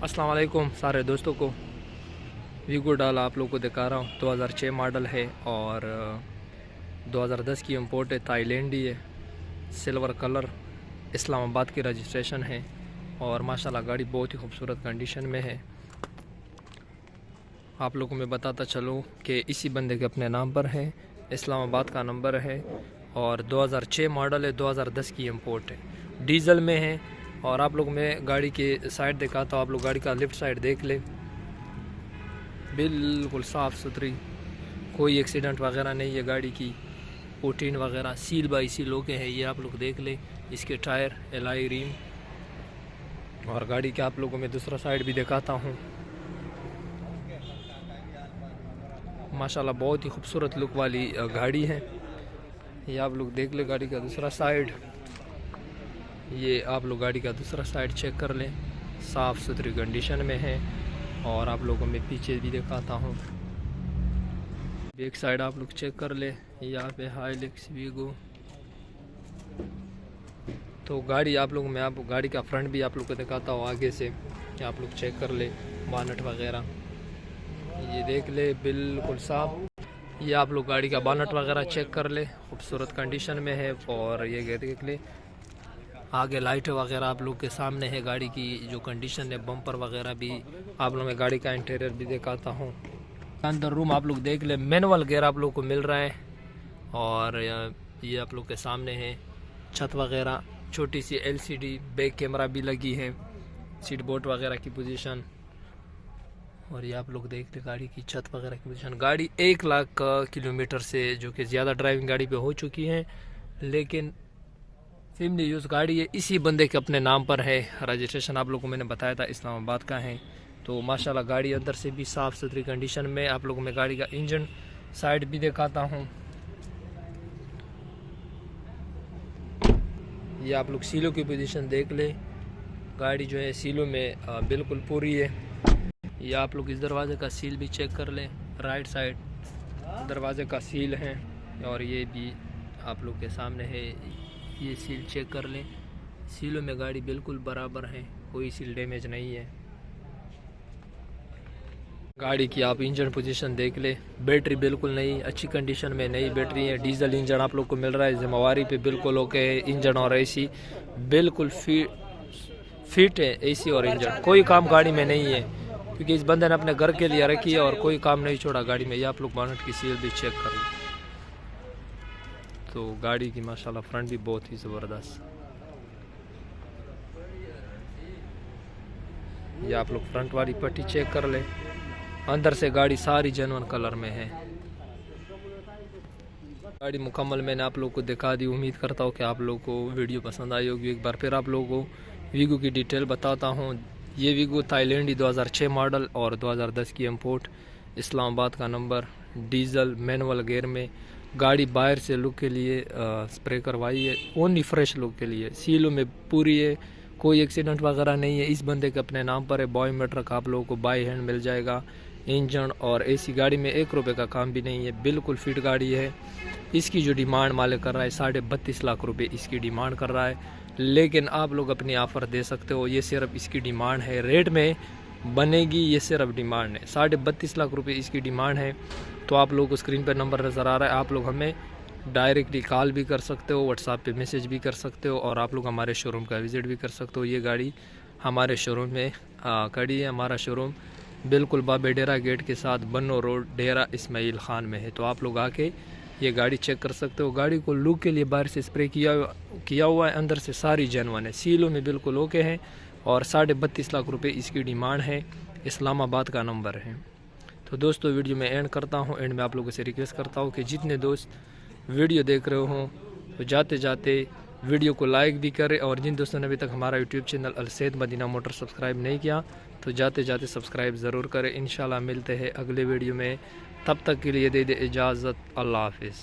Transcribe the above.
अस्सलाम वालेकुम सारे दोस्तों को। वीगो डाल आप लोग को दिखा रहा हूँ। 2006 मॉडल है और 2010 की इंपोर्ट है, थाईलैंडी है, सिल्वर कलर, इस्लामाबाद की रजिस्ट्रेशन है और माशाल्लाह गाड़ी बहुत ही खूबसूरत कंडीशन में है। आप लोगों को मैं बताता चलूँ कि इसी बंदे के अपने नाम पर है, इस्लामाबाद का नंबर है और 2006 मॉडल है, 2010 की इंपोर्ट है, डीजल में है। और आप लोग मैं गाड़ी के साइड दिखाता हूँ, आप लोग गाड़ी का लेफ़्ट साइड देख ले, बिल्कुल साफ़ सुथरी, कोई एक्सीडेंट वगैरह नहीं है गाड़ी की। पोटीन वगैरह सील बाई सील होके है, ये आप लोग देख ले। इसके टायर, एलाई, रिम और गाड़ी के आप लोगों में दूसरा साइड भी दिखाता हूँ। माशाल्लाह बहुत ही खूबसूरत लुक वाली गाड़ी है। ये आप लोग देख ले गाड़ी का दूसरा साइड, ये आप लोग गाड़ी का दूसरा साइड चेक कर लें, साफ़ सुथरी कंडीशन में है। और आप लोगों में पीछे भी दिखाता हूँ, बैक साइड आप लोग चेक कर ले, यहाँ पे हाइलक्स वीगो। तो गाड़ी आप लोग मैं आपको गाड़ी का फ्रंट भी आप लोग को दिखाता हूँ आगे से, आप लोग चेक कर ले, बानट वगैरह ये देख ले बिल्कुल साफ। ये आप लोग गाड़ी का बानट वगैरह चेक कर ले, खूबसूरत कंडीशन में है। और ये देख ले आगे लाइट वगैरह आप लोग के सामने है, गाड़ी की जो कंडीशन है, बम्पर वगैरह भी आप लोग मैं गाड़ी का इंटीरियर भी दिखाता हूँ। अंदर रूम आप लोग देख ले, मैनुअल गेयर आप लोग को मिल रहा है और ये आप लोग के सामने है। छत वगैरह छोटी सी LCD, बैक कैमरा भी लगी है, सीट बोर्ड वगैरह की पोजीशन। और ये आप लोग देख ले गाड़ी की छत वगैरह की पोजीशन। गाड़ी 1 लाख किलोमीटर से जो कि ज़्यादा ड्राइविंग गाड़ी पे हो चुकी है, लेकिन फैमिली यूज़ गाड़ी है, इसी बंदे के अपने नाम पर है। रजिस्ट्रेशन आप लोगों को मैंने बताया था इस्लामाबाद का है। तो माशाल्लाह गाड़ी अंदर से भी साफ़ सुथरी कंडीशन में। आप लोगों में गाड़ी का इंजन साइड भी दिखाता हूँ। ये आप लोग सीलों की पोजीशन देख ले, गाड़ी जो है सीलों में बिल्कुल पूरी है। ये आप लोग इस दरवाजे का सील भी चेक कर लें, राइट साइड दरवाजे का सील है और ये भी आप लोग के सामने है, ये सील चेक कर लें। सीलों में गाड़ी बिल्कुल बराबर है, कोई सील डैमेज नहीं है। गाड़ी की आप इंजन पोजीशन देख ले, बैटरी बिल्कुल नई अच्छी कंडीशन में नई बैटरी है। डीजल इंजन आप लोग को मिल रहा है, जिम्मेवारी पे बिल्कुल ओके है। इंजन और AC बिल्कुल फिट है। AC और इंजन कोई काम गाड़ी में नहीं है, क्योंकि इस बंदे ने अपने घर के लिए रखी है और कोई काम नहीं छोड़ा गाड़ी में। ये आप लोग बोनट की सील भी चेक कर लें। तो गाड़ी की माशाल्लाह फ्रंट भी बहुत ही ज़बरदस्त। ये आप लोग फ्रंट वाली पट्टी चेक कर ले, अंदर से गाड़ी सारी जेन्युइन कलर में है। गाड़ी मुकम्मल मैंने आप लोग को दिखा दी। उम्मीद करता हूँ कि आप लोग को वीडियो पसंद आई होगी। एक बार फिर आप लोगों को वीगो की डिटेल बताता हूँ। ये वीगो थाईलैंडी 2006 मॉडल और 2010 की इंपोर्ट, इस्लामाबाद का नंबर, डीजल मैनुअल गेयर में। गाड़ी बाहर से लुक के लिए स्प्रे करवाई है, ओनली फ्रेश लुक के लिए। सीलों में पूरी है, कोई एक्सीडेंट वगैरह नहीं है। इस बंदे के अपने नाम पर है। बायोमेट्रिक आप लोगों को बाई हैंड मिल जाएगा। इंजन और AC गाड़ी में 1 रुपये का काम भी नहीं है, बिल्कुल फिट गाड़ी है। इसकी जो डिमांड मालिक कर रहा है 32.5 लाख रुपए इसकी डिमांड कर रहा है, लेकिन आप लोग अपनी ऑफ़र दे सकते हो। ये सिर्फ इसकी डिमांड है, रेट में बनेगी, ये सिर्फ डिमांड है। 32.5 लाख रुपए इसकी डिमांड है। तो आप लोग को स्क्रीन पर नंबर नज़र आ रहा है, आप लोग हमें डायरेक्टली कॉल भी कर सकते हो, व्हाट्सएप पे मैसेज भी कर सकते हो और आप लोग हमारे शोरूम का विज़िट भी कर सकते हो। ये गाड़ी हमारे शोरूम में खड़ी है। हमारा शोरूम बिल्कुल बाबे डेरा गेट के साथ बन्नो रोड, डेरा इस्माइल खान में है। तो आप लोग आके ये गाड़ी चेक कर सकते हो। गाड़ी को लुक के लिए बाहर से स्प्रे किया हुआ है, अंदर से सारी जेन्युइन है, सीलों में बिल्कुल ओके है और 32.5 लाख रुपए इसकी डिमांड है। इस्लामाबाद का नंबर है। तो दोस्तों वीडियो में एंड करता हूँ। एंड में आप लोगों से रिक्वेस्ट करता हूँ कि जितने दोस्त वीडियो देख रहे हो तो जाते जाते वीडियो को लाइक भी करें, और जिन दोस्तों ने अभी तक हमारा YouTube channel Alsaid Madina motor subscribe नहीं किया तो जाते जाते सब्सक्राइब ज़रूर करें। इंशाल्लाह मिलते हैं अगले वीडियो में, तब तक के लिए दे इजाज़त। अल्लाह हाफिज़।